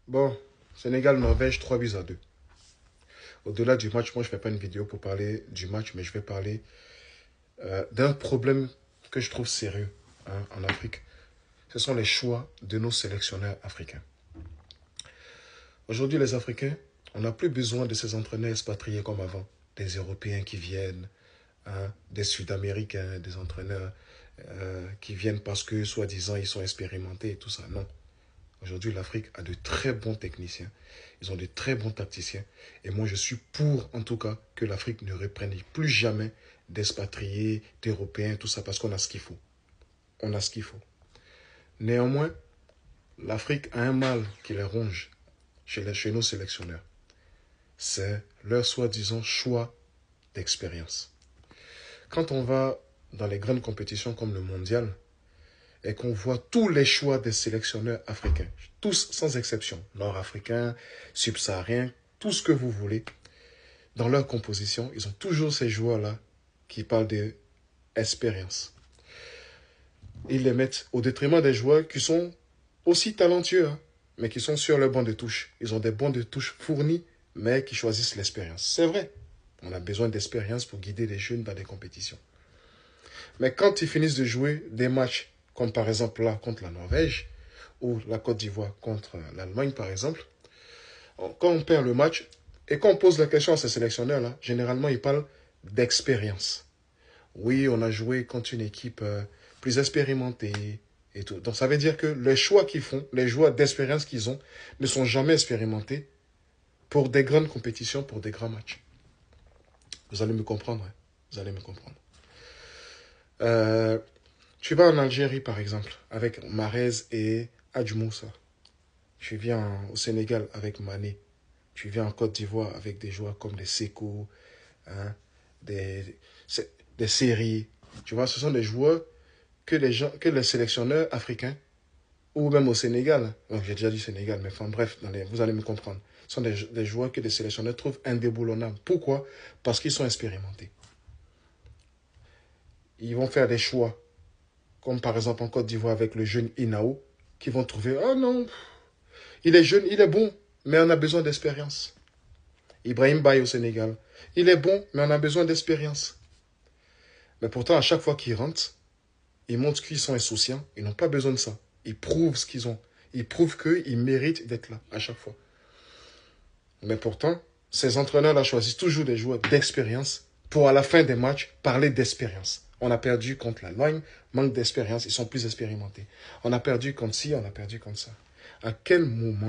Bon, Sénégal-Norvège, 3 buts à 2. Au-delà du match, moi je ne fais pas une vidéo pour parler du match, mais je vais parler d'un problème que je trouve sérieux en Afrique. Ce sont les choix de nos sélectionneurs africains. Aujourd'hui, les Africains, on n'a plus besoin de ces entraîneurs expatriés comme avant. Des Européens qui viennent, des Sud-Américains, des entraîneurs qui viennent parce que, soi-disant, ils sont expérimentés et tout ça. Non. Aujourd'hui, l'Afrique a de très bons techniciens. Ils ont de très bons tacticiens. Et moi, je suis pour, en tout cas, que l'Afrique ne reprenne plus jamais d'expatriés, d'Européens, tout ça, parce qu'on a ce qu'il faut. On a ce qu'il faut. Néanmoins, l'Afrique a un mal qui les ronge chez nos sélectionneurs. C'est leur soi-disant choix d'expérience. Quand on va dans les grandes compétitions comme le mondial, et qu'on voit tous les choix des sélectionneurs africains, tous sans exception, nord-africains, subsahariens, tout ce que vous voulez, dans leur composition, ils ont toujours ces joueurs-là qui parlent d'expérience. Ils les mettent au détriment des joueurs qui sont aussi talentueux, mais qui sont sur le banc de touche. Ils ont des bancs de touche fournis, mais qui choisissent l'expérience. C'est vrai, on a besoin d'expérience pour guider les jeunes dans des compétitions. Mais quand ils finissent de jouer des matchs, comme par exemple là contre la Norvège, ou la Côte d'Ivoire contre l'Allemagne par exemple, quand on perd le match, et quand on pose la question à ces sélectionneurs-là, généralement ils parlent d'expérience. Oui, on a joué contre une équipe plus expérimentée et tout. Donc ça veut dire que les choix qu'ils font, les joueurs d'expérience qu'ils ont, ne sont jamais expérimentés pour des grandes compétitions, pour des grands matchs. Vous allez me comprendre, hein? Vous allez me comprendre. Tu vas en Algérie, par exemple, avec Mahrez et Adjumoussa. Tu viens au Sénégal avec Mané. Tu viens en Côte d'Ivoire avec des joueurs comme des Sékou, des séries. Tu vois, ce sont des joueurs que les sélectionneurs africains, ou même au Sénégal, j'ai déjà dit Sénégal, mais enfin bref, vous allez me comprendre. Ce sont des joueurs que les sélectionneurs trouvent indéboulonnables. Pourquoi? Parce qu'ils sont expérimentés. Ils vont faire des choix comme par exemple en Côte d'Ivoire avec le jeune Inao, qui vont trouver, oh non, il est jeune, il est bon, mais on a besoin d'expérience. Ibrahim Baye au Sénégal, il est bon, mais on a besoin d'expérience. Mais pourtant, à chaque fois qu'ils rentrent, ils montrent qu'ils sont insouciants, ils n'ont pas besoin de ça. Ils prouvent ce qu'ils ont. Ils prouvent qu'ils méritent d'être là, à chaque fois. Mais pourtant, ces entraîneurs-là choisissent toujours des joueurs d'expérience pour, à la fin des matchs, parler d'expérience. On a perdu contre l'Allemagne, manque d'expérience, ils sont plus expérimentés. On a perdu contre ci, on a perdu contre ça. À quel moment